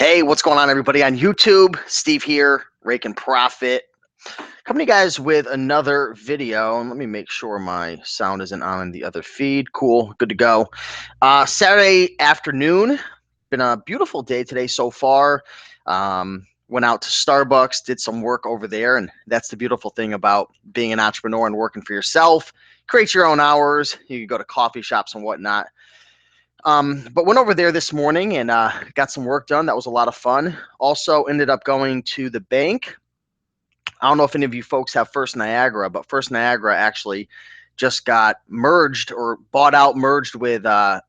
Hey, what's going on, everybody on YouTube? Steve here, Raiken Profit. Coming to you guys with another video. And let me make sure my sound isn't on the other feed. Cool, good to go. Saturday afternoon. Been a beautiful day today so far. Went out to Starbucks, did some work over there, and that's the beautiful thing about being an entrepreneur and working for yourself. Create your own hours. You can go to coffee shops and whatnot. But went over there this morning and got some work done. That was a lot of fun. Also ended up going to the bank. I don't know if any of you folks have First Niagara, but First Niagara actually just got merged or bought out, merged with what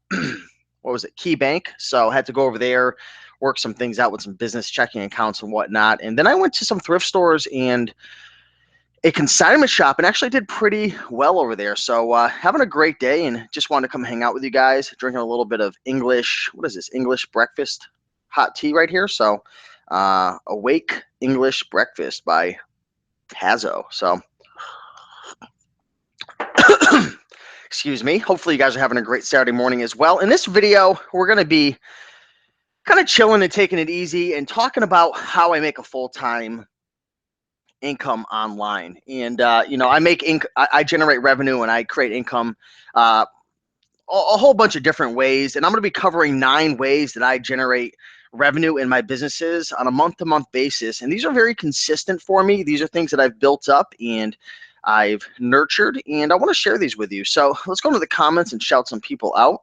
was it, Key Bank. So I had to go over there, work some things out with some business checking accounts and whatnot. And then I went to some thrift stores and a consignment shop and actually did pretty well over there. So having a great day and just wanted to come hang out with you guys, drinking a little bit of English, what is this, English breakfast hot tea right here. So Awake English Breakfast by Tazo. So excuse me. Hopefully you guys are having a great Saturday morning as well. In this video, we're going to be kind of chilling and taking it easy and talking about how I make a full-time income online. And I generate revenue and I create income a whole bunch of different ways. And I'm going to be covering 9 ways that I generate revenue in my businesses on a month-to-month basis. And these are very consistent for me. These are things that I've built up and I've nurtured, and I want to share these with you. So let's go into the comments and shout some people out.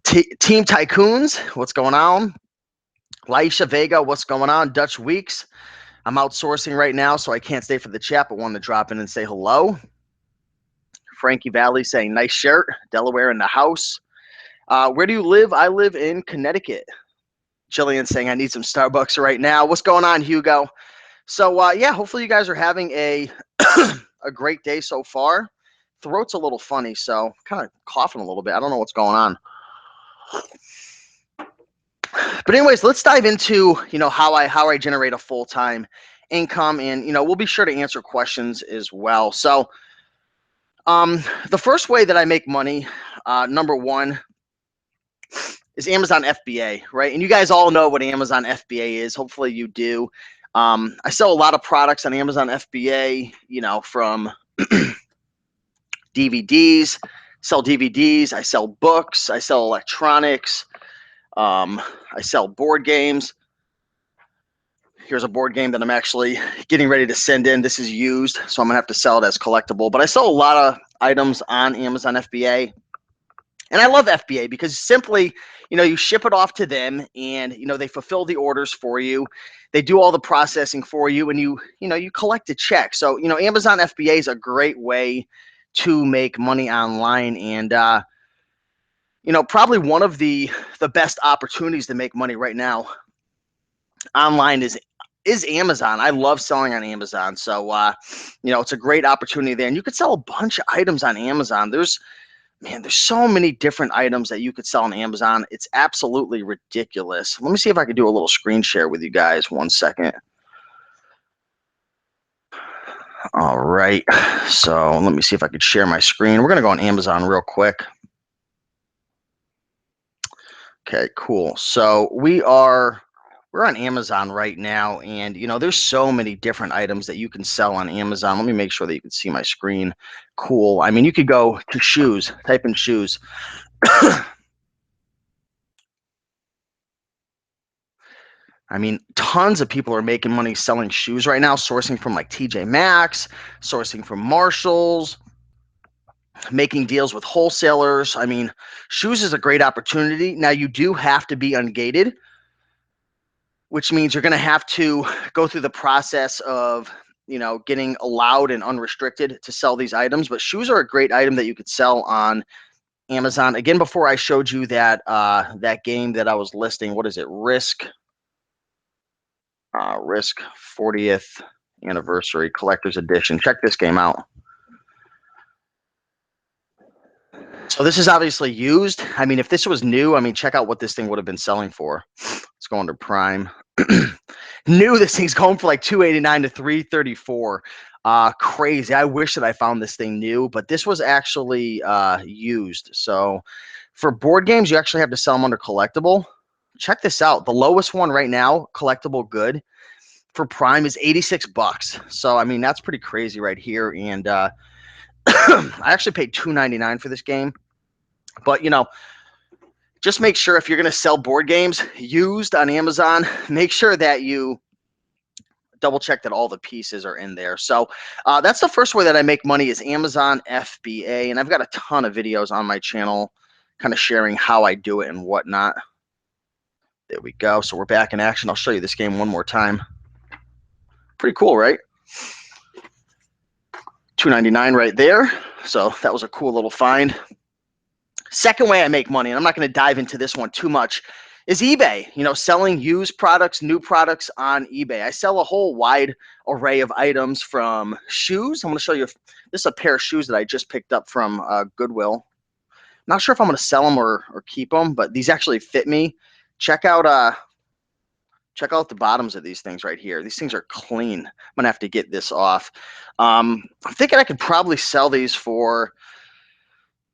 Team Tycoons, what's going on? Laisha Vega, what's going on? Dutch Weeks, I'm outsourcing right now, so I can't stay for the chat, but wanted to drop in and say hello. Frankie Valley saying, nice shirt. Delaware in the house. Where do you live? I live in Connecticut. Jillian saying, I need some Starbucks right now. What's going on, Hugo? So, yeah, hopefully you guys are having a, a great day so far. Throat's a little funny, so kind of coughing a little bit. I don't know what's going on. But anyways, let's dive into, how I generate a full-time income, and, we'll be sure to answer questions as well. So, the first way that I make money, number one, is Amazon FBA, right? And you guys all know what Amazon FBA is. Hopefully you do. I sell a lot of products on Amazon FBA, from DVDs, sell DVDs, I sell books, I sell electronics, I sell board games. Here's a board game that I'm actually getting ready to send in. This is used, so I'm gonna have to sell it as collectible. But I sell a lot of items on Amazon FBA. And I love FBA because simply, you ship it off to them and, they fulfill the orders for you. They do all the processing for you and you collect a check. So, Amazon FBA is a great way to make money online. And, probably one of the best opportunities to make money right now online is Amazon. I love selling on Amazon. So, it's a great opportunity there. And you could sell a bunch of items on Amazon. There's so many different items that you could sell on Amazon. It's absolutely ridiculous. Let me see if I can do a little screen share with you guys. 1 second. All right. So let me see if I could share my screen. We're going to go on Amazon real quick. Okay, cool. So we're on Amazon right now, and there's so many different items that you can sell on Amazon. Let me make sure that you can see my screen. Cool. I mean, you could go to shoes, type in shoes. I mean, tons of people are making money selling shoes right now, sourcing from like TJ Maxx, sourcing from Marshalls, making deals with wholesalers. I mean, shoes is a great opportunity. Now, you do have to be ungated, which means you're going to have to go through the process of, getting allowed and unrestricted to sell these items. But shoes are a great item that you could sell on Amazon. Again, before I showed you that that game that I was listing, what is it? Risk 40th Anniversary Collector's Edition. Check this game out. So this is obviously used. I mean, if this was new, check out what this thing would have been selling for. Let's go under Prime. New, this thing's going for like $289 to $334. Crazy. I wish that I found this thing new, but this was actually used. So For board games, you actually have to sell them under collectible. Check this out. The lowest one right now, collectible good, for Prime is 86 bucks. So, I mean, that's pretty crazy right here. And I actually paid $2.99 for this game. But, just make sure if you're going to sell board games used on Amazon, make sure that you double check that all the pieces are in there. So that's the first way that I make money is Amazon FBA. And I've got a ton of videos on my channel kind of sharing how I do it and whatnot. There we go. So we're back in action. I'll show you this game one more time. Pretty cool, right? $2.99 right there. So that was a cool little find. Second way I make money, and I'm not going to dive into this one too much, is eBay. Selling used products, new products on eBay. I sell a whole wide array of items from shoes. I'm going to show you. This is a pair of shoes that I just picked up from Goodwill. Not sure if I'm going to sell them or keep them, but these actually fit me. Check out the bottoms of these things right here. These things are clean. I'm going to have to get this off. I'm thinking I could probably sell these for,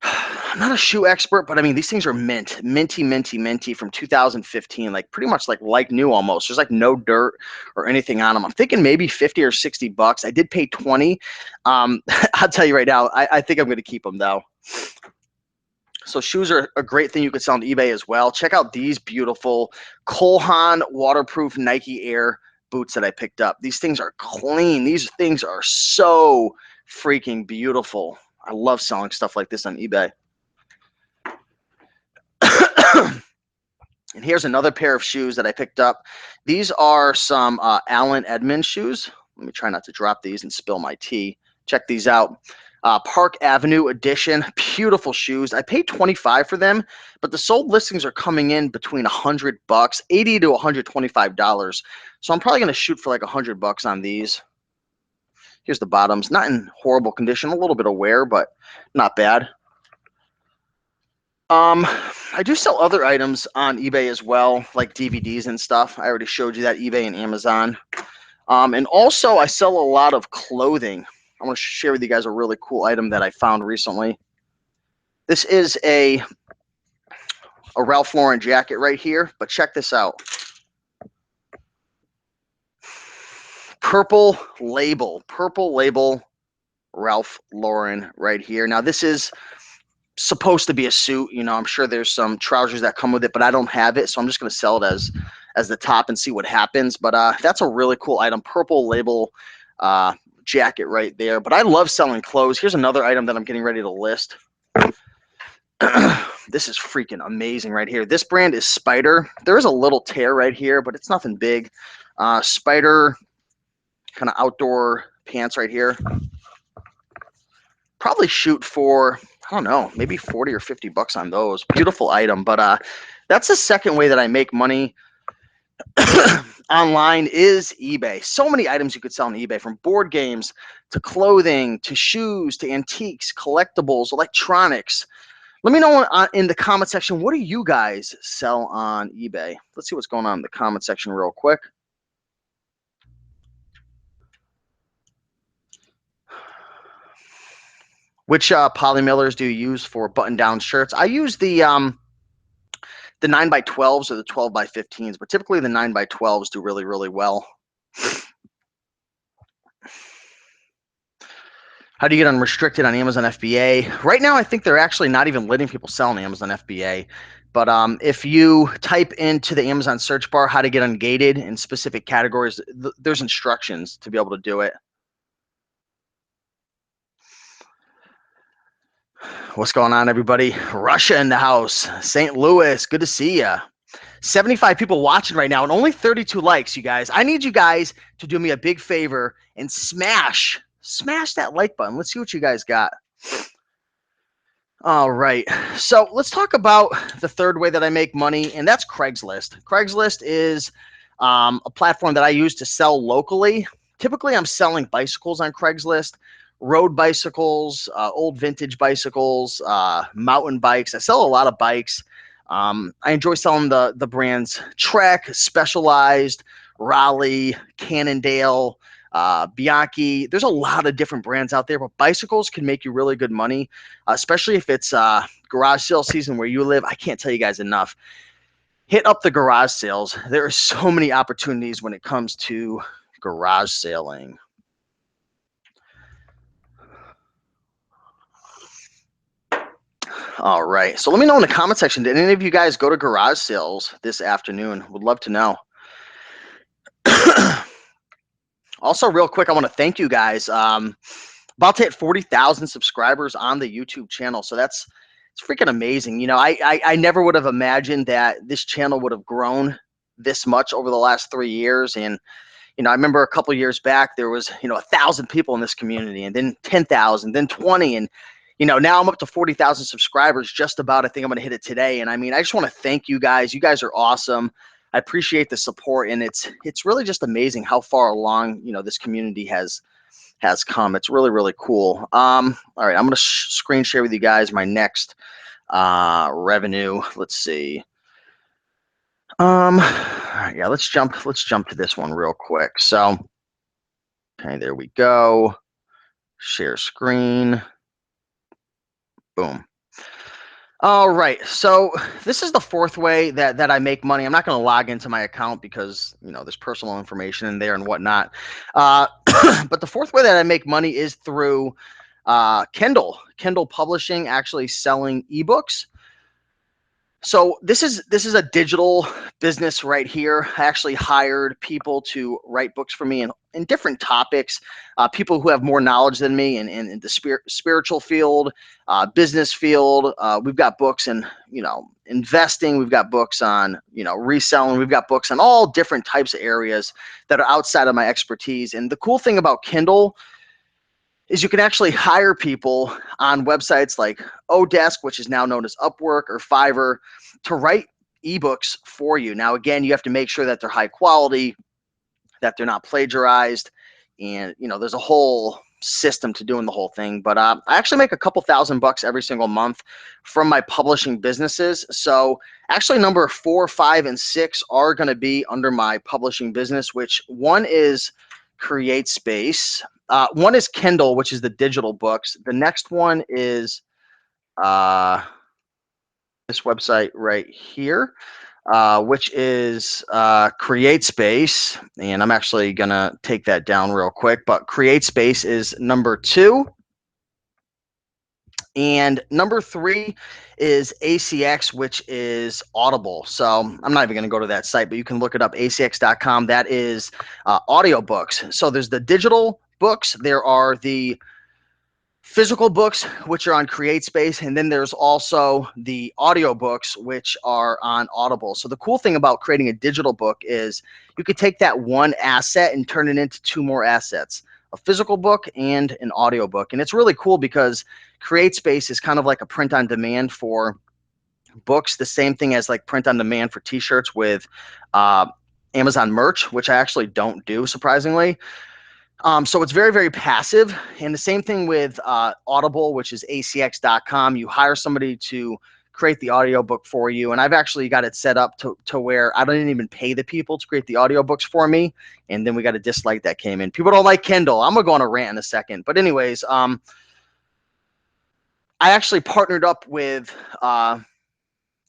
I'm not a shoe expert, but I mean, these things are minty from 2015, like pretty much like new almost. There's like no dirt or anything on them. I'm thinking maybe 50 or 60 bucks. I did pay 20. I'll tell you right now, I think I'm going to keep them though. So shoes are a great thing you could sell on eBay as well. Check out these beautiful Cole Haan waterproof Nike Air boots that I picked up. These things are clean. These things are so freaking beautiful. I love selling stuff like this on eBay. And here's another pair of shoes that I picked up. These are some Allen Edmonds shoes. Let me try not to drop these and spill my tea. Check these out. Park Avenue edition, beautiful shoes. I paid $25 for them, but the sold listings are coming in between $100, $80 to $125. So I'm probably going to shoot for like $100 on these. Here's the bottoms, not in horrible condition, a little bit of wear, but not bad. I do sell other items on eBay as well, like DVDs and stuff. I already showed you that, eBay and Amazon. And also I sell a lot of clothing. I want to share with you guys a really cool item that I found recently. This is a Ralph Lauren jacket right here, but check this out. Purple label Ralph Lauren right here. Now this is supposed to be a suit. I'm sure there's some trousers that come with it, but I don't have it, so I'm just going to sell it as the top and see what happens. But that's a really cool item. Purple label jacket right there. But I love selling clothes. Here's another item that I'm getting ready to list. This is freaking amazing right here. This brand is Spider. There is a little tear right here, but it's nothing big. Spider kind of outdoor pants right here. Probably shoot for, I don't know, maybe 40 or 50 bucks on those. Beautiful item. But that's the second way that I make money online is eBay. So many items you could sell on eBay, from board games to clothing to shoes to antiques, collectibles, electronics. Let me know in the comment section, what do you guys sell on eBay? Let's see what's going on in the comment section real quick. Which poly mailers do you use for button-down shirts? I use the 9x12s or the 12x15s, but typically the 9x12s do really, really well. How do you get unrestricted on Amazon FBA? Right now, I think they're actually not even letting people sell on Amazon FBA. But if you type into the Amazon search bar how to get ungated in specific categories, there's instructions to be able to do it. What's going on, everybody? Russia in the house. St. Louis, good to see ya. 75 people watching right now and only 32 likes, you guys. I need you guys to do me a big favor and smash that like button. Let's see what you guys got. All right. So let's talk about the third way that I make money, and that's Craigslist. Craigslist is a platform that I use to sell locally. Typically, I'm selling bicycles on Craigslist. Road bicycles, old vintage bicycles, mountain bikes. I sell a lot of bikes. I enjoy selling the brands Trek, Specialized, Raleigh, Cannondale, Bianchi. There's a lot of different brands out there, but bicycles can make you really good money, especially if it's garage sale season where you live. I can't tell you guys enough. Hit up the garage sales. There are so many opportunities when it comes to garage selling. All right. So let me know in the comment section. Did any of you guys go to garage sales this afternoon? Would love to know. Also, real quick, I want to thank you guys. About to hit 40,000 subscribers on the YouTube channel. So it's freaking amazing. You know, I never would have imagined that this channel would have grown this much over the last 3 years. And you know, I remember a couple years back, there was, 1,000 people in this community, and then 10,000, then 20. And, now I'm up to 40,000 subscribers just about. I think I'm going to hit it today. And I mean, I just want to thank you guys. You guys are awesome. I appreciate the support. And it's really just amazing how far along, this community has come. It's really, really cool. All right. I'm going to screen share with you guys my next revenue. Let's see. Yeah, let's jump to this one real quick. So, okay, there we go. Share screen. Boom. All right. So this is the fourth way that I make money. I'm not going to log into my account because, there's personal information in there and whatnot. But the fourth way that I make money is through Kindle publishing, actually selling ebooks. So this is a digital business right here. I actually hired people to write books for me in different topics, people who have more knowledge than me in the spiritual field, business field. We've got books in, investing. We've got books on, reselling. We've got books on all different types of areas that are outside of my expertise. And the cool thing about Kindle is you can actually hire people on websites like Odesk, which is now known as Upwork, or Fiverr, to write ebooks for you. Now, again, you have to make sure that they're high quality, that they're not plagiarized, and there's a whole system to doing the whole thing. But I actually make a couple $1,000 every single month from my publishing businesses. So actually, number 4, 5, and 6 are going to be under my publishing business, which one is CreateSpace. One is Kindle, which is the digital books. The next one is this website right here, which is CreateSpace. And I'm actually going to take that down real quick. But CreateSpace is number 2. And number 3 is ACX, which is Audible. So I'm not even going to go to that site, but you can look it up, acx.com. That is audiobooks. So there's the digital books. There are the physical books, which are on CreateSpace, and then there's also the audiobooks, which are on Audible. So the cool thing about creating a digital book is you could take that one asset and turn it into 2 more assets, a physical book and an audiobook. And it's really cool because CreateSpace is kind of like a print on demand for books, the same thing as like print on demand for t-shirts with Amazon merch, which I actually don't do, surprisingly. So it's very, very passive. And the same thing with Audible, which is acx.com. You hire somebody to create the audiobook for you. And I've actually got it set up to where I don't even pay the people to create the audiobooks for me. And then we got a dislike that came in. People don't like Kindle. I'm going to go on a rant in a second. But anyways, I actually partnered up with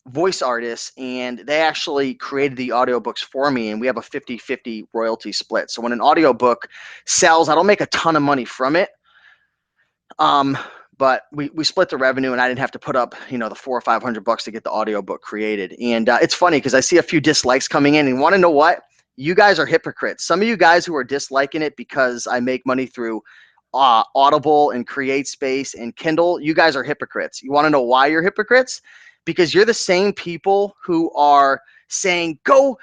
voice artists, and they actually created the audiobooks for me, and we have a 50-50 royalty split. So when an audiobook sells, I don't make a ton of money from it, but we split the revenue, and I didn't have to put up the $400 or $500 to get the audiobook created. And it's funny because I see a few dislikes coming in, and want to know what? You guys are hypocrites. Some of you guys who are disliking it because I make money through Audible and CreateSpace and Kindle, you guys are hypocrites. You want to know why you're hypocrites? Because you're the same people who are saying, go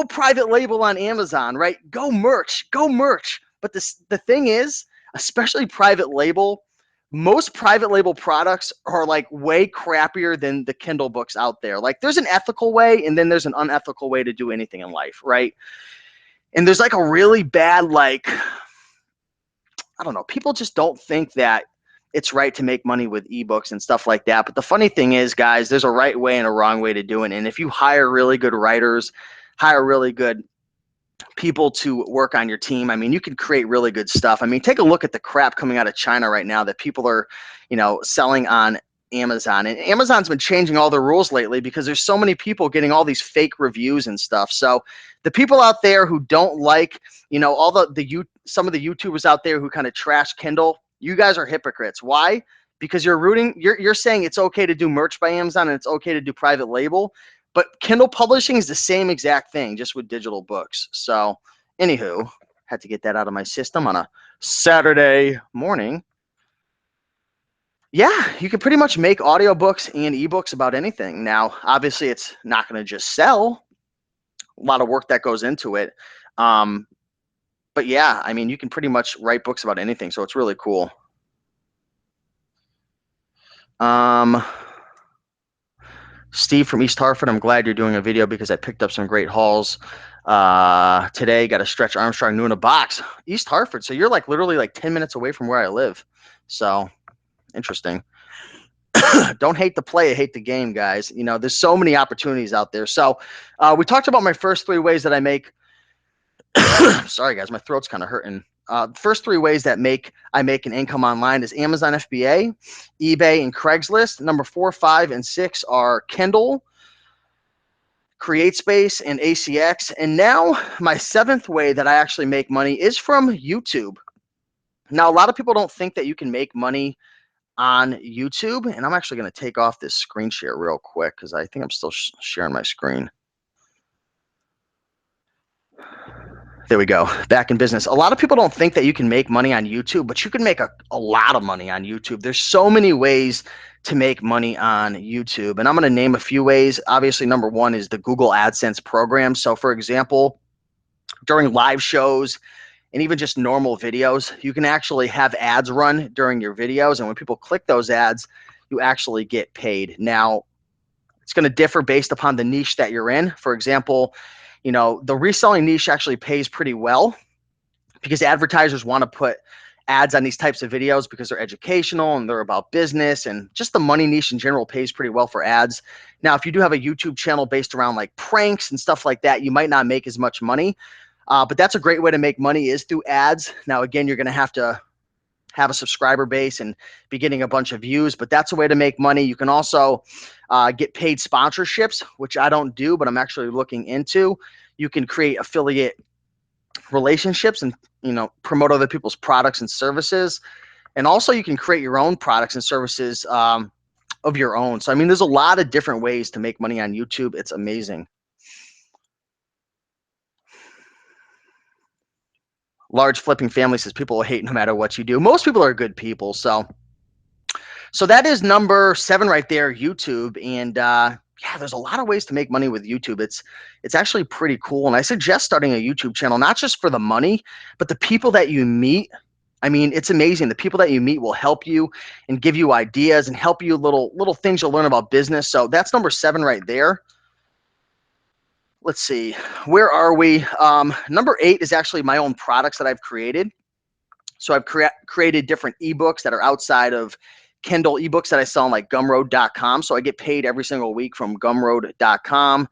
private label on Amazon, right? Go merch. But the thing is, especially private label, most private label products are like way crappier than the Kindle books out there. Like there's an ethical way, and then there's an unethical way to do anything in life, right? And there's like a really bad, like, I don't know, people just don't think that it's right to make money with ebooks and stuff like that. But the funny thing is, guys, there's a right way and a wrong way to do it. And if you hire really good writers, hire really good people to work on your team. I mean, you can create really good stuff. I mean, take a look at the crap coming out of China right now that people are, selling on Amazon. And Amazon's been changing all their rules lately because there's so many people getting all these fake reviews and stuff. So the people out there who don't like, all some of the YouTubers out there who kind of trash Kindle, you guys are hypocrites. Why? Because you're saying it's okay to do merch by Amazon and it's okay to do private label. But Kindle publishing is the same exact thing, just with digital books. So, anywho, had to get that out of my system on a Saturday morning. Yeah, you can pretty much make audiobooks and ebooks about anything. Now, obviously, it's not going to just sell. A lot of work that goes into it. But yeah, I mean, you can pretty much write books about anything. So it's really cool. Steve from East Hartford, I'm glad you're doing a video because I picked up some great hauls today. Got a Stretch Armstrong new in a box. East Hartford. So you're like literally like 10 minutes away from where I live. So interesting. Don't hate the play, hate the game, guys. There's so many opportunities out there. So we talked about my first 3 ways that I make. Sorry, guys, my throat's kind of hurting. First 3 ways that I make an income online is Amazon FBA, eBay, and Craigslist. Number 4, 5, and 6 are Kindle, CreateSpace, and ACX. And now my 7th way that I actually make money is from YouTube. Now, a lot of people don't think that you can make money on YouTube, and I'm actually going to take off this screen share real quick because I think I'm still sharing my screen. There we go. Back in business. A lot of people don't think that you can make money on YouTube, but you can make a lot of money on YouTube. There's so many ways to make money on YouTube. And I'm going to name a few ways. Obviously, number 1 is the Google AdSense program. So for example, during live shows and even just normal videos, you can actually have ads run during your videos. And when people click those ads, you actually get paid. Now, it's going to differ based upon the niche that you're in. For example, the reselling niche actually pays pretty well because advertisers want to put ads on these types of videos because they're educational and they're about business, and just the money niche in general pays pretty well for ads. Now, if you do have a YouTube channel based around like pranks and stuff like that, you might not make as much money, but that's a great way to make money is through ads. Now, again, you're going to have a subscriber base and be getting a bunch of views, but that's a way to make money. You can also get paid sponsorships, which I don't do, but I'm actually looking into. You can create affiliate relationships and promote other people's products and services, and also you can create your own products and services of your own. So I mean, there's a lot of different ways to make money on YouTube. It's amazing. Large flipping family says people will hate no matter what you do. Most people are good people. So that is number 7 right there, YouTube. And yeah, there's a lot of ways to make money with YouTube. It's actually pretty cool. And I suggest starting a YouTube channel, not just for the money, but the people that you meet. I mean, it's amazing. The people that you meet will help you and give you ideas and help you little things you'll learn about business. So that's number 7 right there. Let's see, where are we? Number 8 is actually my own products that I've created. So I've created different ebooks that are outside of Kindle, ebooks that I sell on like gumroad.com. So I get paid every single week from gumroad.com.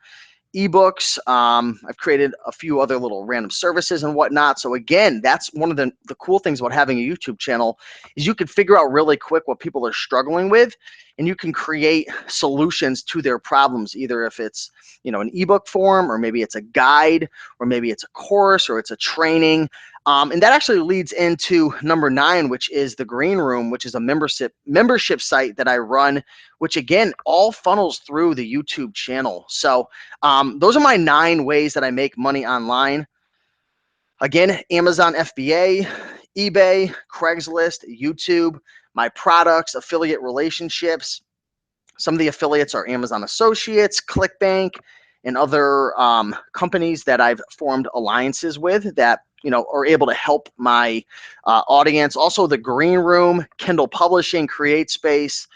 Ebooks. I've created a few other little random services and whatnot. So again, that's one of the cool things about having a YouTube channel is you can figure out really quick what people are struggling with, and you can create solutions to their problems, either if it's an ebook form, or maybe it's a guide, or maybe it's a course, or it's a training. And that actually leads into number 9, which is the Green Room, which is a membership site that I run, which again all funnels through the YouTube channel. So those are my 9 ways that I make money online. Again, Amazon FBA, eBay, Craigslist, YouTube, my products, affiliate relationships. Some of the affiliates are Amazon Associates, ClickBank, and other companies that I've formed alliances with that are able to help my audience. Also, the Green Room, Kindle Publishing, CreateSpace,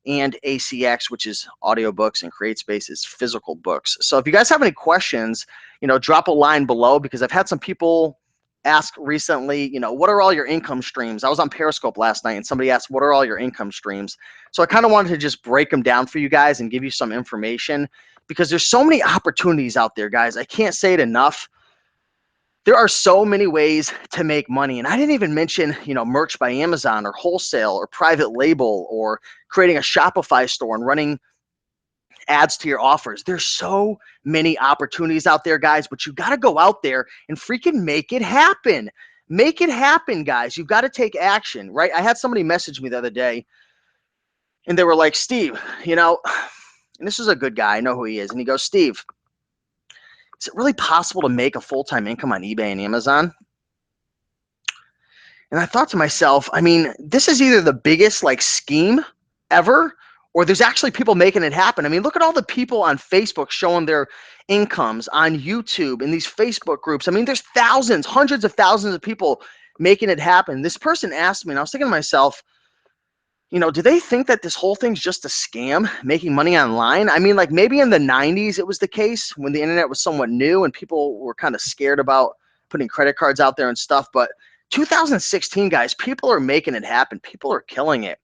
and ACX, which is audiobooks, and CreateSpace is physical books. So if you guys have any questions, drop a line below, because I've had some people ask recently, what are all your income streams? I was on Periscope last night and somebody asked, what are all your income streams? So I kind of wanted to just break them down for you guys and give you some information, because there's so many opportunities out there, guys. I can't say it enough. There are so many ways to make money. And I didn't even mention, merch by Amazon or wholesale or private label or creating a Shopify store and running ads to your offers. There's so many opportunities out there, guys, but you got to go out there and freaking make it happen. Make it happen, guys. You've got to take action, right? I had somebody message me the other day and they were like, Steve, and this is a good guy. I know who he is. And he goes, Steve, is it really possible to make a full-time income on eBay and Amazon? And I thought to myself, I mean, this is either the biggest like scheme ever, or there's actually people making it happen. I mean, look at all the people on Facebook showing their incomes, on YouTube, in these Facebook groups. I mean, there's thousands, hundreds of thousands of people making it happen. This person asked me, and I was thinking to myself, do they think that this whole thing's just a scam, making money online? I mean, like maybe in the 90s it was the case when the internet was somewhat new and people were kind of scared about putting credit cards out there and stuff. But 2016, guys, people are making it happen. People are killing it.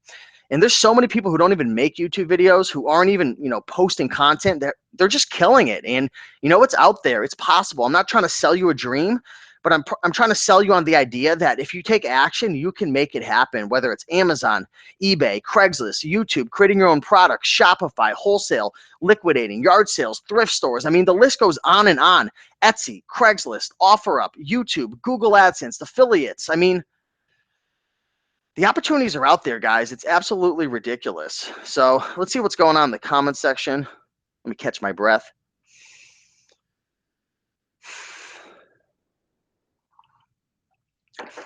And there's so many people who don't even make YouTube videos, who aren't even, posting content. They're just killing it. And it's out there. It's possible. I'm not trying to sell you a dream, but I'm trying to sell you on the idea that if you take action, you can make it happen, whether it's Amazon, eBay, Craigslist, YouTube, creating your own products, Shopify, wholesale, liquidating, yard sales, thrift stores. I mean, the list goes on and on. Etsy, Craigslist, OfferUp, YouTube, Google AdSense, affiliates. I mean, the opportunities are out there, guys. It's absolutely ridiculous. So let's see what's going on in the comment section. Let me catch my breath.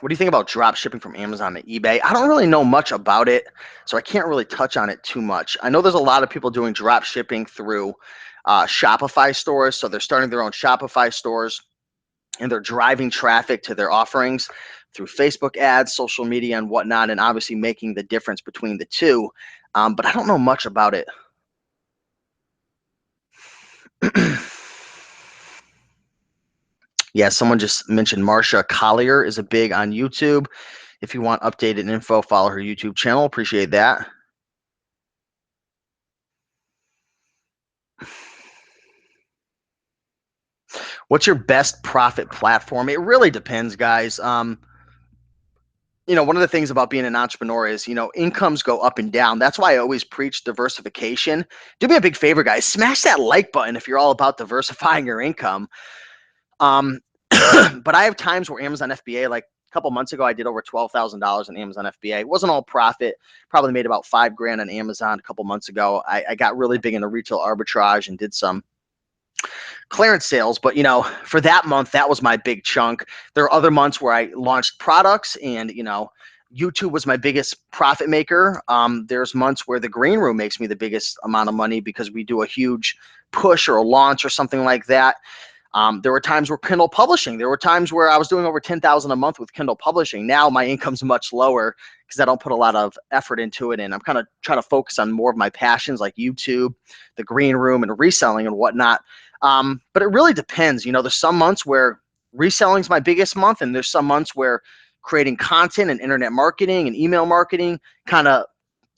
What do you think about drop shipping from Amazon to eBay? I don't really know much about it, so I can't really touch on it too much. I know there's a lot of people doing drop shipping through Shopify stores. So they're starting their own Shopify stores and they're driving traffic to their offerings through Facebook ads, social media, and whatnot, and obviously making the difference between the two. But I don't know much about it. Yeah, someone just mentioned Marsha Collier is a big on YouTube. If you want updated info, follow her YouTube channel. Appreciate that. What's your best profit platform? It really depends, guys. One of the things about being an entrepreneur is, incomes go up and down. That's why I always preach diversification. Do me a big favor, guys. Smash that like button if you're all about diversifying your income. But I have times where Amazon FBA, like a couple months ago, I did over $12,000 in Amazon FBA. It wasn't all profit. Probably made about $5,000 on Amazon a couple months ago. I got really big into retail arbitrage and did some clearance sales, but for that month, that was my big chunk. There are other months where I launched products and YouTube was my biggest profit maker. There's months where the green room makes me the biggest amount of money because we do a huge push or a launch or something like that. There were times where Kindle publishing, there were times where I was doing over 10,000 a month with Kindle publishing. Now my income's much lower because I don't put a lot of effort into it. And I'm kind of trying to focus on more of my passions like YouTube, the green room, and reselling and whatnot. But it really depends. There's some months where reselling is my biggest month, and there's some months where creating content and internet marketing and email marketing kind of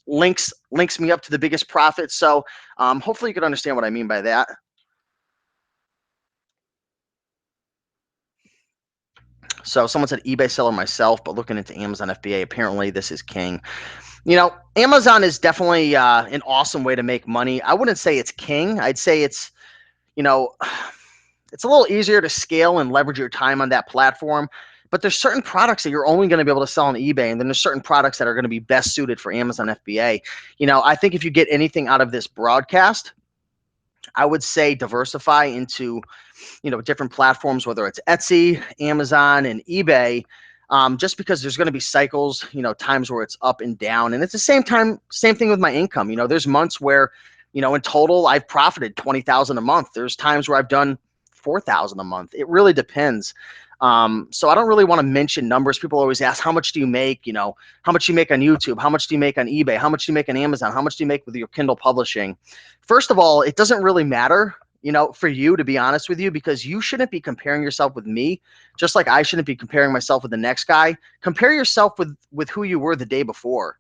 links me up to the biggest profit. So hopefully you can understand what I mean by that. So someone said eBay seller myself, but looking into Amazon FBA, apparently this is king. Amazon is definitely an awesome way to make money. I wouldn't say it's king. I'd say it's, you know, it's a little easier to scale and leverage your time on that platform. But there's certain products that you're only going to be able to sell on eBay, and then there's certain products that are going to be best suited for Amazon FBA. I think if you get anything out of this broadcast, I would say diversify into different platforms, whether it's Etsy, Amazon, and eBay, just because there's going to be cycles, times where it's up and down. And at the same time, same thing with my income. There's months where, in total, I've profited 20,000 a month. There's times where I've done 4,000 a month. It really depends. So I don't really want to mention numbers. People always ask, how much do you make? How much do you make on YouTube? How much do you make on eBay? How much do you make on Amazon? How much do you make with your Kindle publishing? First of all, it doesn't really matter, for you, to be honest with you, because you shouldn't be comparing yourself with me, just like I shouldn't be comparing myself with the next guy. Compare yourself with who you were the day before.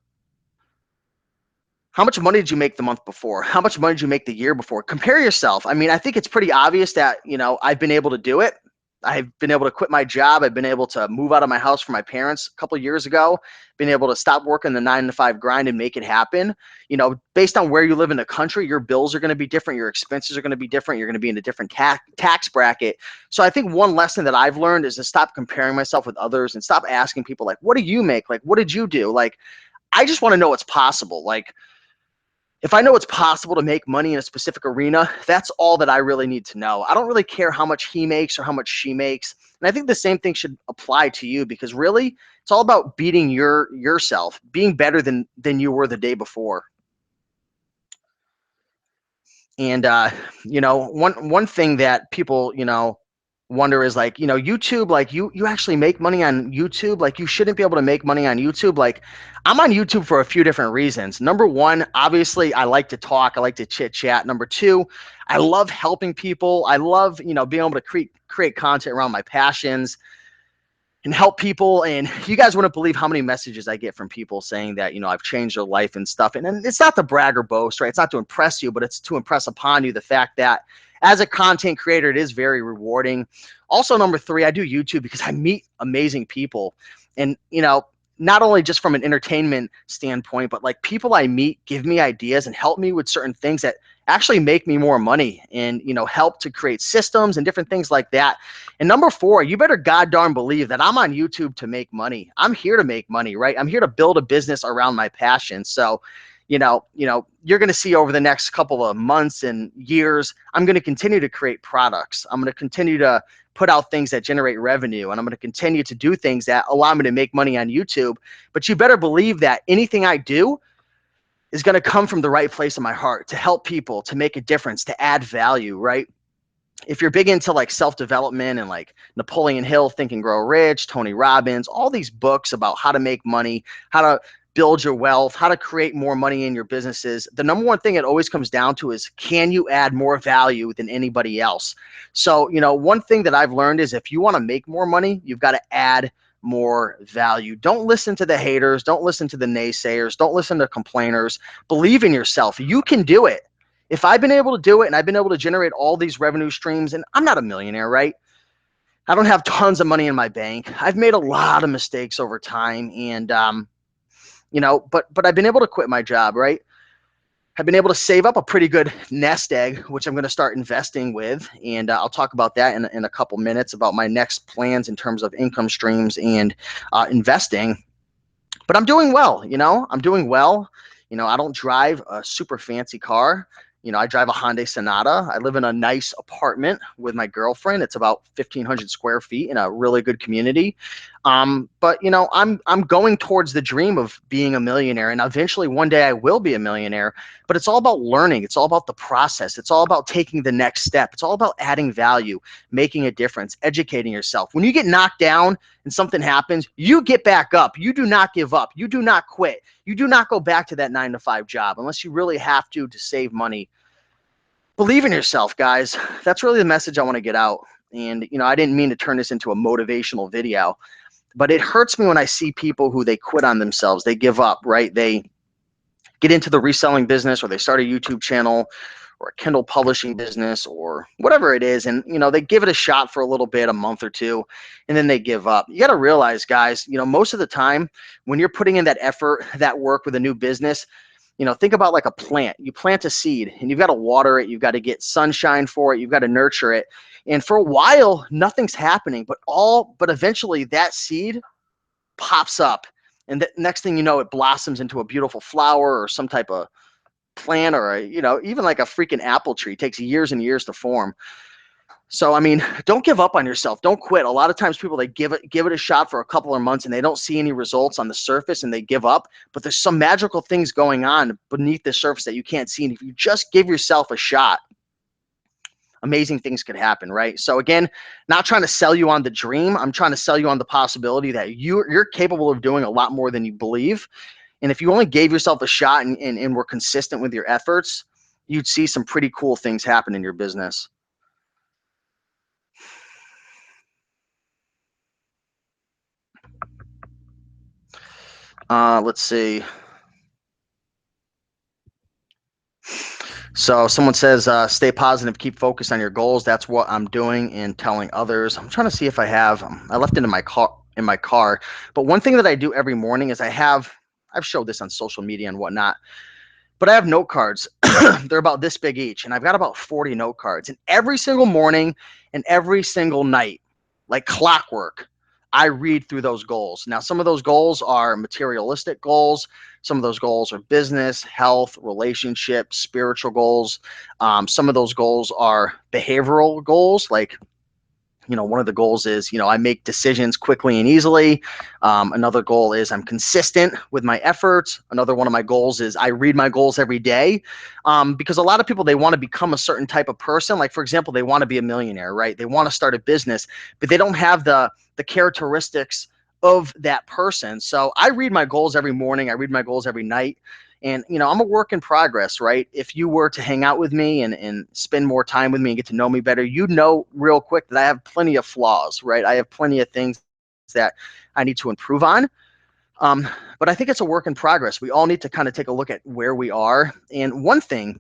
How much money did you make the month before? How much money did you make the year before? Compare yourself. I mean, I think it's pretty obvious that, I've been able to do it. I've been able to quit my job. I've been able to move out of my house for my parents a couple of years ago, been able to stop working the 9 to 5 grind and make it happen. Based on where you live in the country, your bills are going to be different. Your expenses are going to be different. You're going to be in a different tax bracket. So I think one lesson that I've learned is to stop comparing myself with others and stop asking people like, what do you make? Like, what did you do? Like, I just want to know what's possible. Like, if I know it's possible to make money in a specific arena, that's all that I really need to know. I don't really care how much he makes or how much she makes. And I think the same thing should apply to you, because really it's all about beating yourself, being better than you were the day before. And one thing that people wonder is like, YouTube, like you actually make money on YouTube. Like, you shouldn't be able to make money on YouTube. Like, I'm on YouTube for a few different reasons. Number one, obviously I like to talk, I like to chit chat. Number two, I love helping people. I love being able to create content around my passions and help people. And you guys wouldn't believe how many messages I get from people saying that, I've changed their life and stuff. And it's not to brag or boast, right? It's not to impress you, but it's to impress upon you the fact that as a content creator, it is very rewarding. Also, number three, I do YouTube because I meet amazing people. And, not only just from an entertainment standpoint, but like people I meet give me ideas and help me with certain things that actually make me more money and, help to create systems and different things like that. And number four, you better goddamn believe that I'm on YouTube to make money. I'm here to make money, right? I'm here to build a business around my passion. So, you're going to see over the next couple of months and years, I'm going to continue to create products. I'm going to continue to put out things that generate revenue, and I'm going to continue to do things that allow me to make money on YouTube. But you better believe that anything I do is going to come from the right place in my heart to help people, to make a difference, to add value, right? If you're big into like self-development and like Napoleon Hill, Think and Grow Rich, Tony Robbins, all these books about how to make money, how to build your wealth, how to create more money in your businesses, the number one thing it always comes down to is, can you add more value than anybody else? So, one thing that I've learned is if you want to make more money, you've got to add more value. Don't listen to the haters. Don't listen to the naysayers. Don't listen to complainers. Believe in yourself. You can do it. If I've been able to do it and I've been able to generate all these revenue streams, and I'm not a millionaire, right? I don't have tons of money in my bank. I've made a lot of mistakes over time, and but I've been able to quit my job, right? I've been able to save up a pretty good nest egg, which I'm going to start investing with, and I'll talk about that in a couple minutes about my next plans in terms of income streams and investing. But I'm doing well, I'm doing well. I don't drive a super fancy car. I drive a Hyundai Sonata. I live in a nice apartment with my girlfriend. It's about 1,500 square feet in a really good community. But I'm going towards the dream of being a millionaire, and eventually one day I will be a millionaire. But it's all about learning. It's all about the process. It's all about taking the next step. It's all about adding value, making a difference, educating yourself. When you get knocked down and something happens, you get back up. You do not give up. You do not quit. You do not go back to that 9 to 5 job unless you really have to save money. Believe in yourself, guys. That's really the message I want to get out. And, I didn't mean to turn this into a motivational video, but it hurts me when I see people who they quit on themselves. They give up, right? They get into the reselling business, or they start a YouTube channel or a Kindle publishing business or whatever it is. And, they give it a shot for a little bit, a month or two, and then they give up. You got to realize, guys, most of the time when you're putting in that effort, that work with a new business, think about like a plant. You plant a seed and you've got to water it. You've got to get sunshine for it. You've got to nurture it. And for a while, nothing's happening, but eventually that seed pops up. And the next thing you know, it blossoms into a beautiful flower or some type of plant, or even like a freaking apple tree. It takes years and years to form. So, I mean, don't give up on yourself. Don't quit. A lot of times people, they give it a shot for a couple of months and they don't see any results on the surface and they give up. But there's some magical things going on beneath the surface that you can't see. And if you just give yourself a shot, amazing things could happen, right? So again, not trying to sell you on the dream. I'm trying to sell you on the possibility that you're capable of doing a lot more than you believe. And if you only gave yourself a shot and were consistent with your efforts, you'd see some pretty cool things happen in your business. Let's see. So someone says, stay positive, keep focused on your goals. That's what I'm doing and telling others. I'm trying to see if I have, I left it in my car. But one thing that I do every morning is I've showed this on social media and whatnot, but I have note cards. They're about this big each, and I've got about 40 note cards. And every single morning and every single night, like clockwork, I read through those goals. Now, some of those goals are materialistic goals. Some of those goals are business, health, relationship, spiritual goals. Some of those goals are behavioral goals, like one of the goals is, I make decisions quickly and easily. Another goal is I'm consistent with my efforts. Another one of my goals is I read my goals every day, because a lot of people, they want to become a certain type of person. Like, for example, they want to be a millionaire, right? They want to start a business, but they don't have the characteristics of that person. So I read my goals every morning. I read my goals every night. And, I'm a work in progress, right? If you were to hang out with me and spend more time with me and get to know me better, you'd know real quick that I have plenty of flaws, right? I have plenty of things that I need to improve on. Um, but I think it's a work in progress. We all need to kind of take a look at where we are. And one thing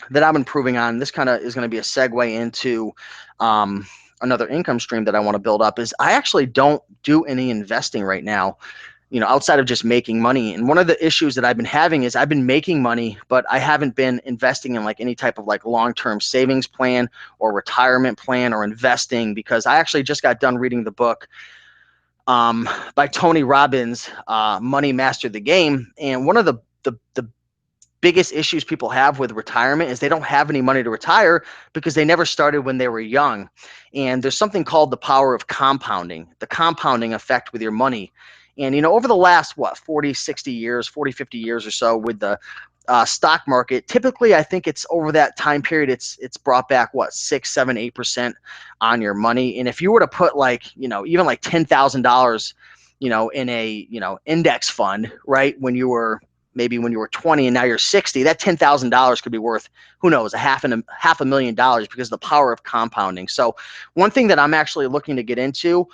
that I'm improving on, this kind of is going to be a segue into another income stream that I want to build up, is I actually don't do any investing right now, outside of just making money. And one of the issues that I've been having is I've been making money, but I haven't been investing in like any type of like long-term savings plan or retirement plan or investing, because I actually just got done reading the book by Tony Robbins, Money Mastered the Game. And one of the biggest issues people have with retirement is they don't have any money to retire because they never started when they were young. And there's something called the power of compounding, the compounding effect with your money. And, over the last, 40, 60 years, 40, 50 years or so with the stock market, typically, I think it's over that time period, it's brought back, 6, 7, 8% on your money. And if you were to put like, even like $10,000, in a, index fund, right, when you were 20 and now you're 60, that $10,000 could be worth, who knows, half a million dollars because of the power of compounding. So one thing that I'm actually looking to get into,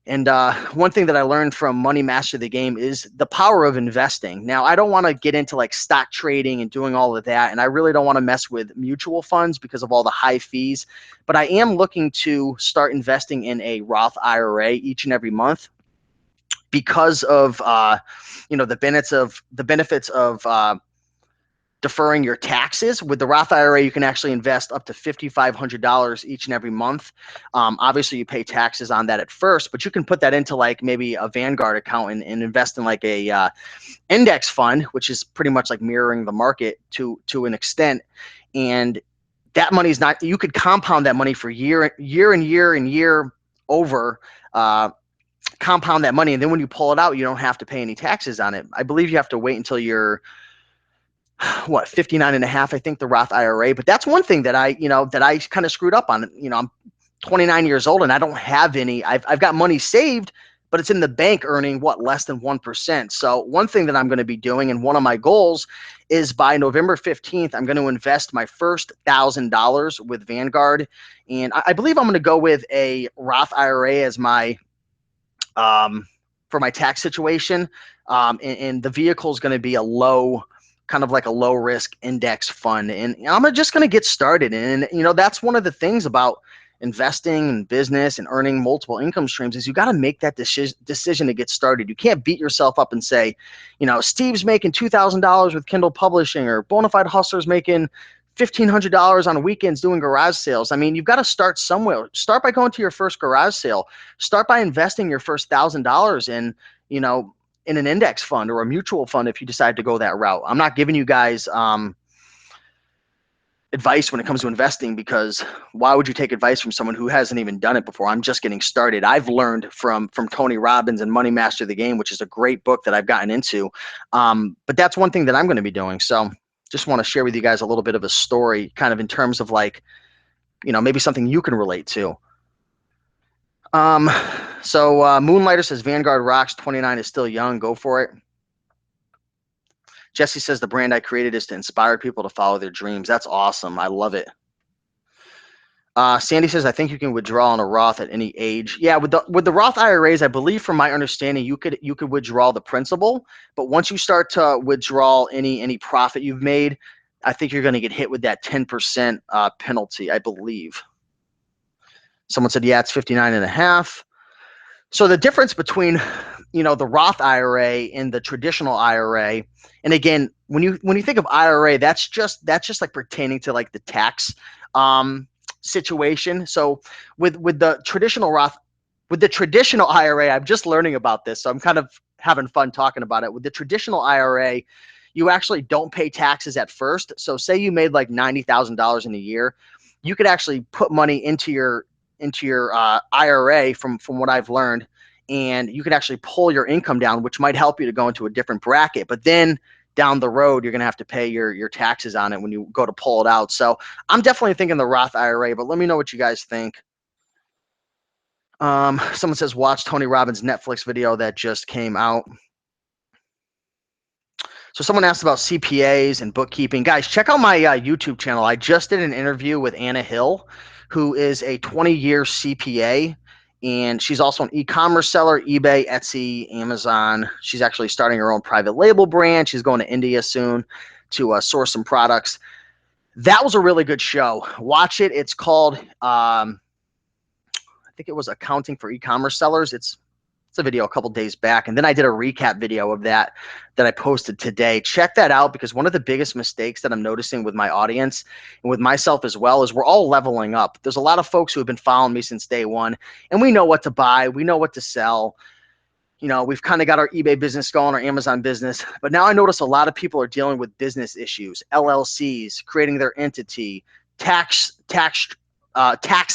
and one thing that I learned from Money Master the Game, is the power of investing. Now, I don't want to get into like stock trading and doing all of that, and I really don't want to mess with mutual funds because of all the high fees, but I am looking to start investing in a Roth IRA each and every month because of the benefits of deferring your taxes. With the Roth IRA, you can actually invest up to $5,500 each and every month. Obviously, you pay taxes on that at first, but you can put that into like maybe a Vanguard account and invest in like a index fund, which is pretty much like mirroring the market to an extent. And that money's not, you could compound that money for year and year over. Compound that money, and then when you pull it out, you don't have to pay any taxes on it. I believe you have to wait until you're 59 and a half, I think, the Roth IRA. But that's one thing that I kind of screwed up on. I'm 29 years old and I don't have any. I've got money saved, but it's in the bank earning less than 1%. So one thing that I'm going to be doing, and one of my goals, is by November 15th, I'm going to invest my first $1,000 with Vanguard, and I believe I'm going to go with a Roth IRA as my for my tax situation, and the vehicle is going to be kind of like a low risk index fund, and I'm just going to get started. And that's one of the things about investing in business and earning multiple income streams, is you got to make that decision to get started. You can't beat yourself up and say, Steve's making $2,000 with Kindle publishing, or Bonafide Hustler's making $1,500 on weekends doing garage sales. I mean, you've got to start somewhere. Start by going to your first garage sale. Start by investing your first $1,000 in an index fund or a mutual fund if you decide to go that route. I'm not giving you guys advice when it comes to investing, because why would you take advice from someone who hasn't even done it before? I'm just getting started. I've learned from Tony Robbins and Money Master the Game, which is a great book that I've gotten into. But that's one thing that I'm going to be doing. So just want to share with you guys a little bit of a story, kind of in terms of like, maybe something you can relate to. So Moonlighter says Vanguard rocks. 29 is still young. Go for it. Jesse says the brand I created is to inspire people to follow their dreams. That's awesome. I love it. Sandy says, I think you can withdraw on a Roth at any age. Yeah, with the Roth IRAs, I believe from my understanding, you could withdraw the principal, but once you start to withdraw any profit you've made, I think you're going to get hit with that 10% penalty, I believe. Someone said, yeah, it's 59 and a half. So the difference between, the Roth IRA and the traditional IRA, and again, when you think of IRA, that's just like pertaining to like the tax situation. So with the traditional IRA, I'm just learning about this, so I'm kind of having fun talking about it. With the traditional IRA, you actually don't pay taxes at first. So say you made like $90,000 in a year, you could actually put money into your IRA from what I've learned, and you can actually pull your income down, which might help you to go into a different bracket. But then down the road, you're going to have to pay your taxes on it when you go to pull it out. So I'm definitely thinking the Roth IRA, but let me know what you guys think. Someone says, watch Tony Robbins' Netflix video that just came out. So someone asked about CPAs and bookkeeping. Guys, check out my YouTube channel. I just did an interview with Anna Hill, who is a 20-year CPA, and she's also an e-commerce seller, eBay, Etsy, Amazon. She's actually starting her own private label brand. She's going to India soon to source some products. That was a really good show. Watch it. It's called, I think it was Accounting for E-commerce Sellers. It's a video a couple days back, and then I did a recap video of that I posted today. Check that out, because one of the biggest mistakes that I'm noticing with my audience and with myself as well is we're all leveling up. There's a lot of folks who have been following me since day one, and we know what to buy, we know what to sell. We've kind of got our eBay business going, our Amazon business, but now I notice a lot of people are dealing with business issues, LLCs, creating their entity, tax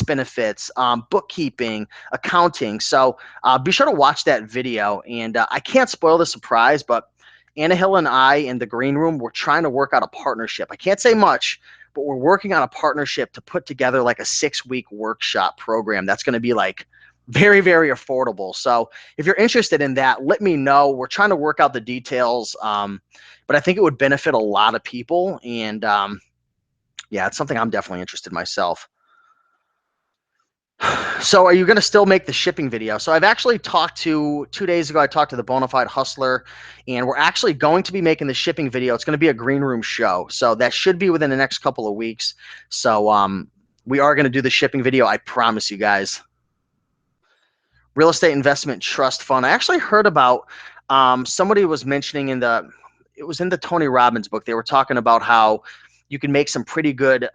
benefits, bookkeeping, accounting. So be sure to watch that video. And I can't spoil the surprise, but Anna Hill and I in the green room, we're trying to work out a partnership. I can't say much, but we're working on a partnership to put together like a 6-week workshop program that's going to be like very, very affordable. So if you're interested in that, let me know. We're trying to work out the details, but I think it would benefit a lot of people. And yeah, it's something I'm definitely interested in myself. So are you going to still make the shipping video? So I've actually talked to, 2 days ago, I talked to the Bonafide Hustler, and we're actually going to be making the shipping video. It's going to be a green room show. So that should be within the next couple of weeks. So we are going to do the shipping video. I promise you guys. Real estate investment trust fund. I actually heard about, somebody was mentioning it was in the Tony Robbins book. They were talking about how you can make some pretty good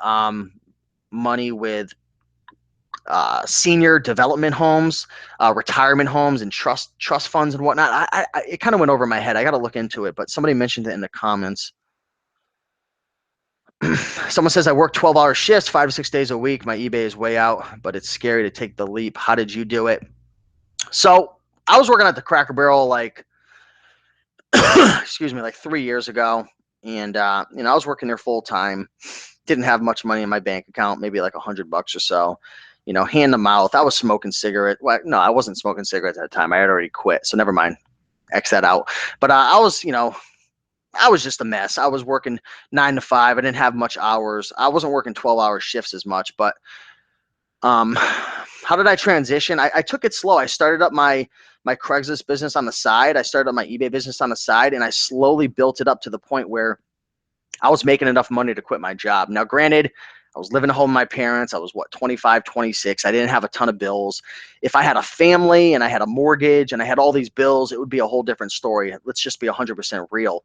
money with senior development homes, retirement homes, and trust funds and whatnot. It kind of went over my head. I got to look into it, but somebody mentioned it in the comments. Someone says, I work 12-hour shifts, 5 to 6 days a week. My eBay is way out, but it's scary to take the leap. How did you do it? So I was working at the Cracker Barrel like, excuse me, like 3 years ago. And, I was working there full time. Didn't have much money in my bank account, maybe like $100 or so. Hand to mouth. I was smoking cigarette. Well, no, I wasn't smoking cigarettes at the time. I had already quit. So never mind. X that out. But I was, I was just a mess. I was working 9 to 5. I didn't have much hours. I wasn't working 12-hour shifts as much. But how did I transition? I took it slow. I started up my Craigslist business on the side. I started up my eBay business on the side, and I slowly built it up to the point where I was making enough money to quit my job. Now, granted, I was living at home with my parents. I was 25, 26. I didn't have a ton of bills. If I had a family and I had a mortgage and I had all these bills, it would be a whole different story. Let's just be 100% real.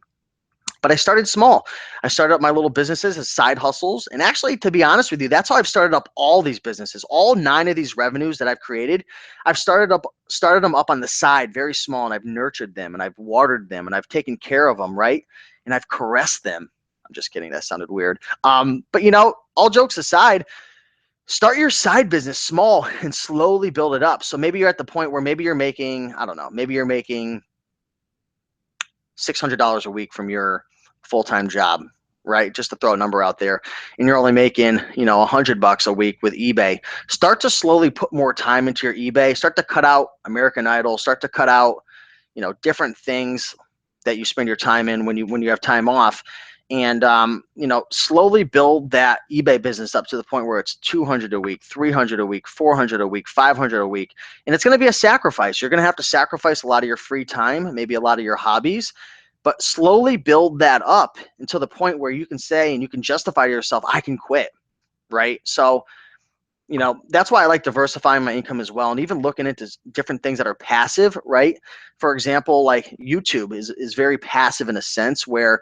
But I started small. I started up my little businesses as side hustles. And actually, to be honest with you, that's how I've started up all these businesses. All 9 of these revenues that I've created, I've started them up on the side, very small, and I've nurtured them, and I've watered them, and I've taken care of them, right? And I've caressed them. I'm just kidding. That sounded weird. But all jokes aside, start your side business small and slowly build it up. So maybe you're at the point where maybe you're making, I don't know, maybe you're making $600 a week from your full-time job, right? Just to throw a number out there, and you're only making, $100 a week with eBay. Start to slowly put more time into your eBay. Start to cut out American Idol. Start to cut out, different things that you spend your time in when you have time off. And, slowly build that eBay business up to the point where it's 200 a week, 300 a week, 400 a week, 500 a week. And it's going to be a sacrifice. You're going to have to sacrifice a lot of your free time, maybe a lot of your hobbies. but slowly build that up until the point where you can say and you can justify to yourself, I can quit, right? So, that's why I like diversifying my income as well, and even looking into different things that are passive, right? For example, like YouTube is very passive in a sense where,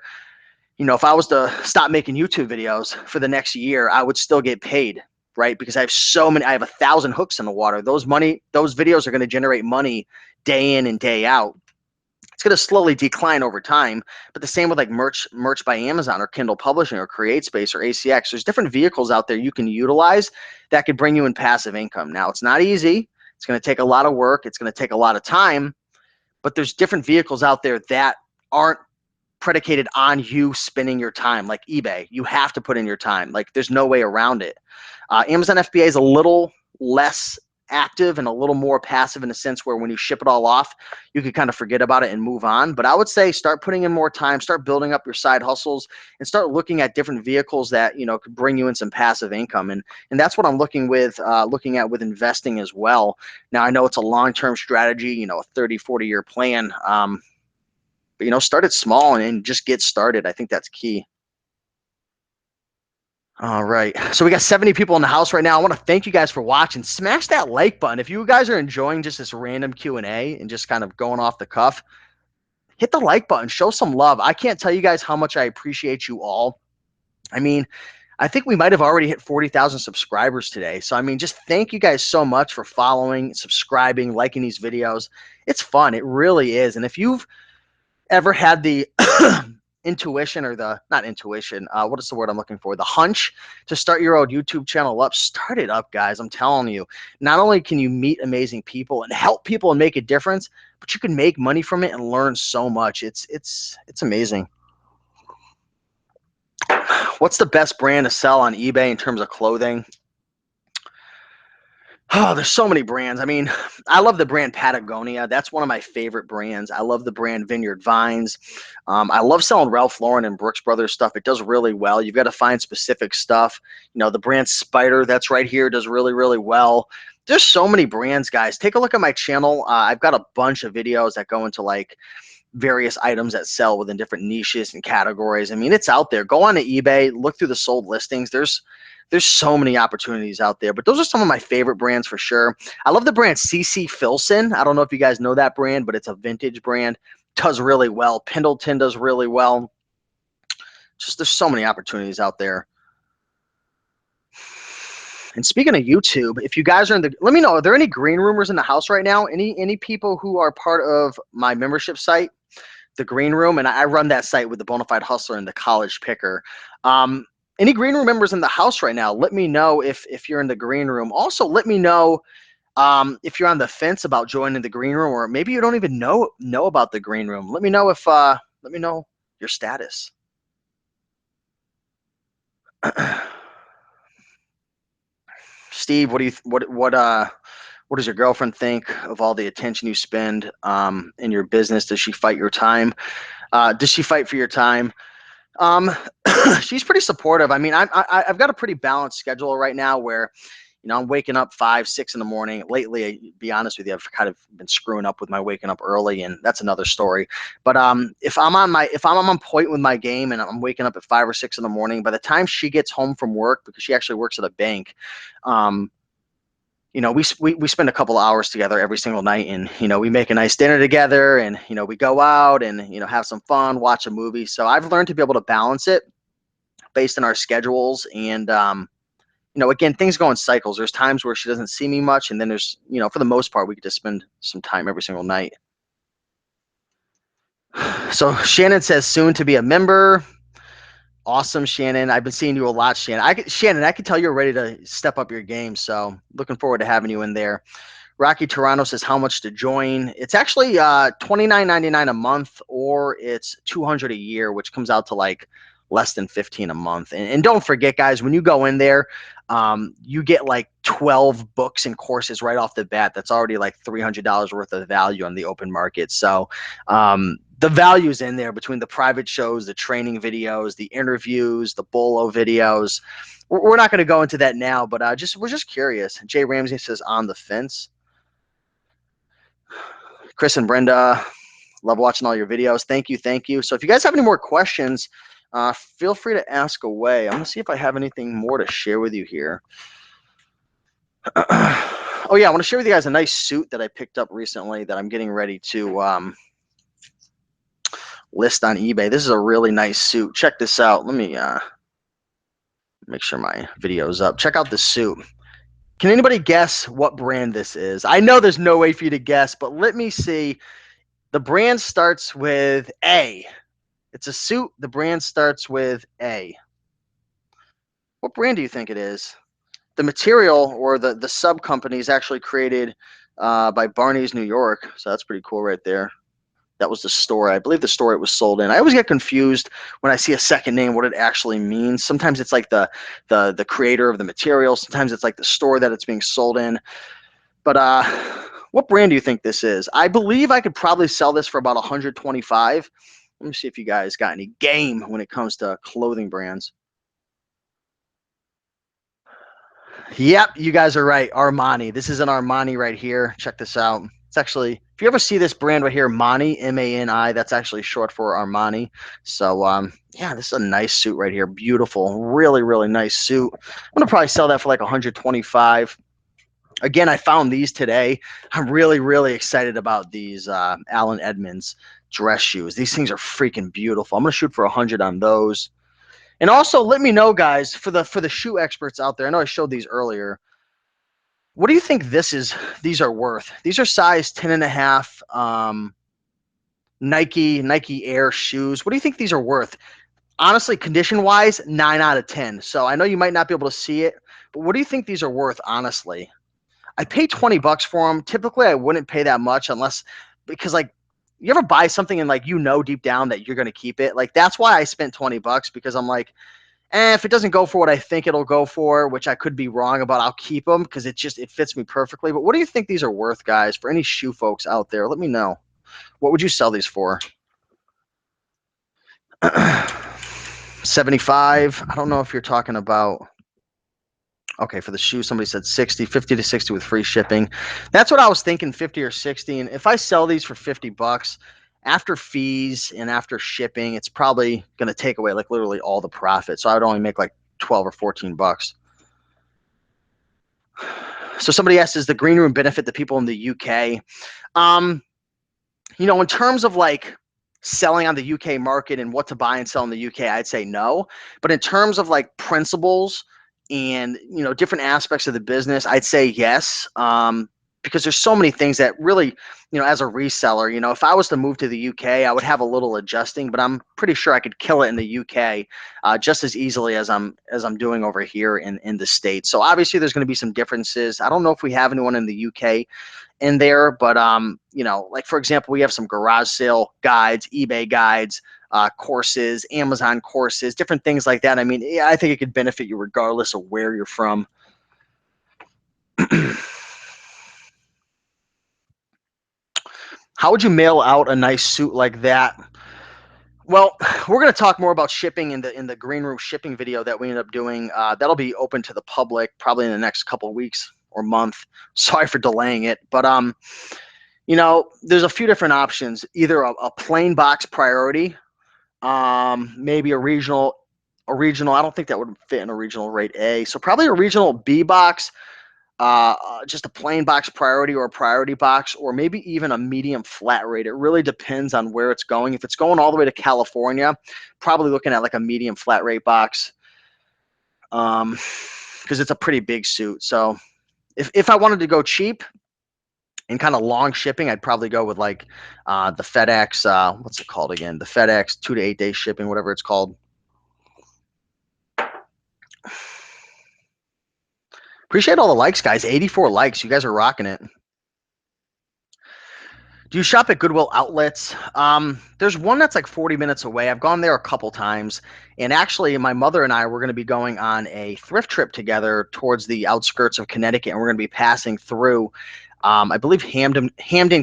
if I was to stop making YouTube videos for the next year, I would still get paid, right? Because I have 1,000 hooks in the water. Those videos are going to generate money day in and day out. It's going to slowly decline over time, but the same with like merch by Amazon or Kindle Publishing or CreateSpace or ACX. There's different vehicles out there you can utilize that could bring you in passive income. Now, it's not easy. It's going to take a lot of work. It's going to take a lot of time, but there's different vehicles out there that aren't predicated on you spending your time. Like eBay, you have to put in your time. Like there's no way around it. Amazon FBA is a little less active and a little more passive in a sense where when you ship it all off, you can kind of forget about it and move on. But I would say start putting in more time, start building up your side hustles, and start looking at different vehicles that could bring you in some passive income. And that's what I'm looking at with investing as well. Now I know it's a long-term strategy, a 30, 40-year plan. But start it small and just get started. I think that's key. All right. So we got 70 people in the house right now. I want to thank you guys for watching. Smash that like button. If you guys are enjoying just this random Q&A and just kind of going off the cuff, hit the like button. Show some love. I can't tell you guys how much I appreciate you all. I mean, I think we might have already hit 40,000 subscribers today. So, just thank you guys so much for following, subscribing, liking these videos. It's fun. It really is. And if you've ever had the intuition or not intuition, what is the word I'm looking for? The hunch to start your own YouTube channel up, start it up, guys. I'm telling you, not only can you meet amazing people and help people and make a difference, but you can make money from it and learn so much. It's amazing. What's the best brand to sell on eBay in terms of clothing? Oh, there's so many brands. I love the brand Patagonia. That's one of my favorite brands. I love the brand Vineyard Vines. I love selling Ralph Lauren and Brooks Brothers stuff. It does really well. You've got to find specific stuff. The brand Spider that's right here does really, really well. There's so many brands, guys. Take a look at my channel. I've got a bunch of videos that go into like various items that sell within different niches and categories. It's out there. Go on to eBay, look through the sold listings. There's so many opportunities out there, but those are some of my favorite brands for sure. I love the brand CC Filson. I don't know if you guys know that brand, but it's a vintage brand. Does really well. Pendleton does really well. Just there's so many opportunities out there. And speaking of YouTube, if you guys are let me know, are there any green roomers in the house right now? Any people who are part of my membership site, the Green Room, and I run that site with the Bonafide Hustler and the College Picker. Any Green Room members in the house right now? Let me know if you're in the Green Room. Also, let me know if you're on the fence about joining the Green Room, or maybe you don't even know about the Green Room. Let me know let me know your status. Steve, what does your girlfriend think of all the attention you spend in your business? Does she fight your time? Does she fight for your time? She's pretty supportive. I've got a pretty balanced schedule right now where, I'm waking up 5, 6 in the morning. Lately, to be honest with you, I've kind of been screwing up with my waking up early, and that's another story. But if I'm on point with my game and I'm waking up at 5 or 6 in the morning, by the time she gets home from work, because she actually works at a bank, we spend a couple of hours together every single night, and we make a nice dinner together, and we go out and have some fun, watch a movie. So I've learned to be able to balance it based on our schedules, and again, things go in cycles. There's times where she doesn't see me much, and then there's for the most part we get to spend some time every single night. So Shannon says soon to be a member. Awesome, Shannon. I've been seeing you a lot, Shannon. Shannon, I can tell you're ready to step up your game, so looking forward to having you in there. Rocky Toronto says how much to join. It's actually $29.99 a month, or it's $200 a year, which comes out to like less than $15 a month. And don't forget, guys, when you go in there, you get like 12 books and courses right off the bat. That's already like $300 worth of value on the open market. So the value's in there between the private shows, the training videos, the interviews, the Bolo videos. We're not going to go into that now, but we're just curious. Jay Ramsey says on the fence. Chris and Brenda, Love watching all your videos. Thank you. Thank you. So if you guys have any more questions, feel free to ask away. I'm going to see if I have anything more to share with you here. Oh, yeah. I want to share with you guys a nice suit that I picked up recently that I'm getting ready to list on eBay. This is a really nice suit. Check this out. Let me make sure my video is up. Check out this suit. Can anybody guess what brand this is? I know there's no way for you to guess, but let me see. The brand starts with A. It's a suit. The brand starts with A. What brand do you think it is? The material or the sub company is actually created by Barney's New York. So that's pretty cool right there. That was the store. I believe the store it was sold in. I always get confused when I see a second name what it actually means. Sometimes it's like the creator of the material. Sometimes it's like the store that it's being sold in. But what brand do you think this is? I believe I could probably sell this for about 125. Let me see if you guys got any game when it comes to clothing brands. Yep, you guys are right. Armani. This is an Armani right here. Check this out. It's actually, if you ever see this brand right here, Mone, M-A-N-I, that's actually short for Armani. So, yeah, this is a nice suit right here. Beautiful. Really, really nice suit. I'm going to probably sell that for like 125. Again, I found these today. I'm really, really excited about these Allen Edmonds dress shoes. These things are freaking beautiful. I'm going to shoot for 100 on those. And also, let me know, guys, for the shoe experts out there. I know I showed these earlier. What do you think these are worth? These are size 10 and a half Nike Air shoes. What do you think these are worth? Honestly, condition wise, 9 out of 10. So I know you might not be able to see it, but what do you think these are worth, honestly? I paid 20 bucks for them. Typically, I wouldn't pay that much unless because like you ever buy something and like deep down that you're gonna keep it. Like that's why I spent 20 bucks because I'm like, if it doesn't go for what I think it'll go for, which I could be wrong about, I'll keep them because it fits me perfectly. But what do you think these are worth, guys? For any shoe folks out there, let me know. What would you sell these for? 75. I don't know if you're talking about. Okay, for the shoe, somebody said 60, 50 to 60 with free shipping. That's what I was thinking, 50 or 60. And if I sell these for 50 bucks, after fees and after shipping, it's probably going to take away like literally all the profit. So I would only make like 12 or 14 bucks. So somebody asked, does the green room benefit the people in the UK? In terms of like selling on the UK market and what to buy and sell in the UK, I'd say no. But in terms of like principles and different aspects of the business, I'd say yes. Because there's so many things that really, as a reseller, if I was to move to the UK, I would have a little adjusting, but I'm pretty sure I could kill it in the UK just as easily as I'm doing over here in the States. So obviously there's going to be some differences. I don't know if we have anyone in the UK in there, but like for example, we have some garage sale guides, eBay guides, courses, Amazon courses, different things like that. I mean, yeah, I think it could benefit you regardless of where you're from. How would you mail out a nice suit like that? Well, we're going to talk more about shipping in the green room shipping video that we ended up doing. That'll be open to the public probably in the next couple of weeks or month. Sorry for delaying it, but there's a few different options. Either a plain box priority, maybe a regional. I don't think that would fit in a regional rate A. So probably a regional B box, just a plain box priority or a priority box, or maybe even a medium flat rate. It really depends on where it's going. If it's going all the way to California, probably looking at like a medium flat rate box, because it's a pretty big suit. So if I wanted to go cheap and kind of long shipping, I'd probably go with like the FedEx. What's it called again? The FedEx 2 to 8 day shipping, whatever it's called. Appreciate all the likes, guys. 84 likes. You guys are rocking it. Do you shop at Goodwill outlets? There's one that's like 40 minutes away. I've gone there a couple times. And actually, my mother and I were going to be going on a thrift trip together towards the outskirts of Connecticut. And we're going to be passing through, I believe, Hamden,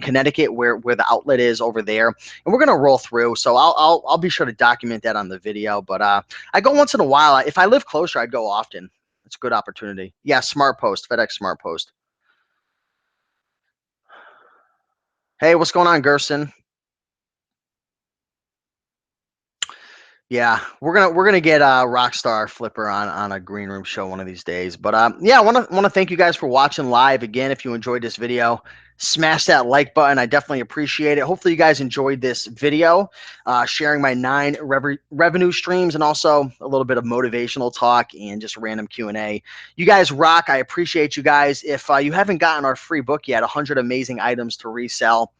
Connecticut, where the outlet is over there. And we're going to roll through. So I'll be sure to document that on the video. But I go once in a while. If I live closer, I'd go often. It's a good opportunity. Yeah, Smart Post, FedEx Smart Post. Hey, what's going on, Gerson? Yeah, we're gonna get Rockstar Flipper on a green room show one of these days. But yeah, I wanna thank you guys for watching live again. If you enjoyed this video, smash that like button. I definitely appreciate it. Hopefully, you guys enjoyed this video, sharing my 9 revenue streams and also a little bit of motivational talk and just random Q&A. You guys rock. I appreciate you guys. If you haven't gotten our free book yet, 100 amazing items to resell,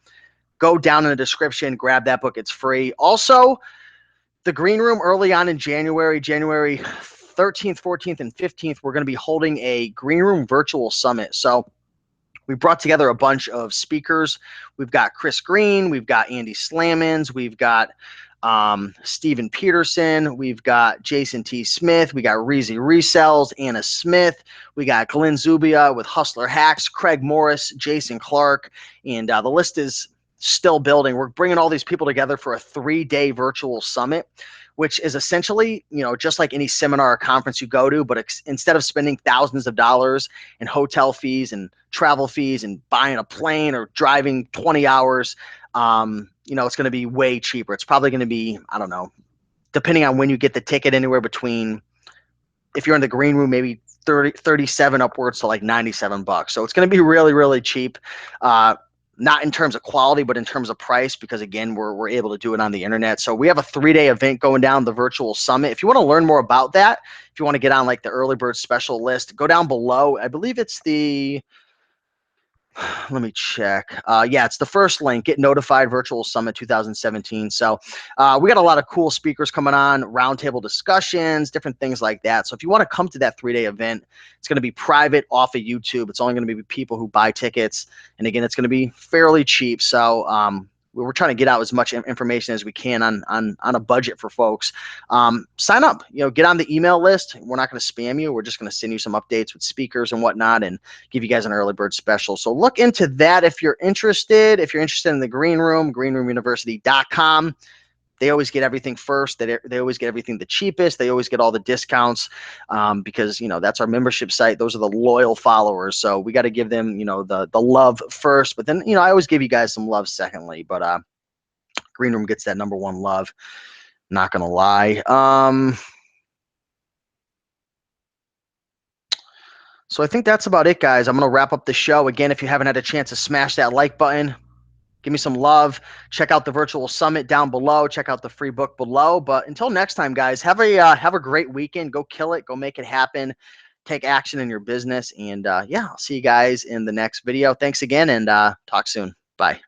go down in the description, grab that book. It's free. Also, the green room early on in January 13th, 14th, and 15th, we're going to be holding a green room virtual summit. So we brought together a bunch of speakers. We've got Chris Green, we've got Andy Slammons, we've got Steven Peterson, we've got Jason T. Smith, we got Reezy Resells, Anna Smith, we got Glenn Zubia with Hustler Hacks, Craig Morris, Jason Clark, and the list is still building. We're bringing all these people together for a 3-day virtual summit, which is essentially, just like any seminar or conference you go to, but instead of spending thousands of dollars in hotel fees and travel fees and buying a plane or driving 20 hours, it's going to be way cheaper. It's probably going to be, I don't know, depending on when you get the ticket, anywhere between, if you're in the green room, maybe 37 upwards to like $97. So it's going to be really, really cheap. Not in terms of quality, but in terms of price, because again, we're able to do it on the internet. So we have a 3-day event going down, the virtual summit. If you want to learn more about that, if you want to get on like the early bird special list, go down below. I believe it's the, let me check. Yeah, it's the first link, Get Notified Virtual Summit 2017. So we got a lot of cool speakers coming on, roundtable discussions, different things like that. So if you want to come to that 3-day event, it's going to be private off of YouTube. It's only going to be people who buy tickets. And again, it's going to be fairly cheap. So we're trying to get out as much information as we can on a budget for folks. Sign up, get on the email list. We're not going to spam you. We're just going to send you some updates with speakers and whatnot and give you guys an early bird special. So look into that if you're interested. If you're interested in the green room, greenroomuniversity.com. They always get everything first. They always get everything the cheapest. They always get all the discounts because, that's our membership site. Those are the loyal followers. So we got to give them, the love first. But then, I always give you guys some love secondly. But green room gets that #1 love. Not going to lie. So I think that's about it, guys. I'm going to wrap up the show. Again, if you haven't had a chance to smash that like button, give me some love. Check out the virtual summit down below. Check out the free book below. But until next time, guys, have a great weekend. Go kill it. Go make it happen. Take action in your business. And yeah, I'll see you guys in the next video. Thanks again, and talk soon. Bye.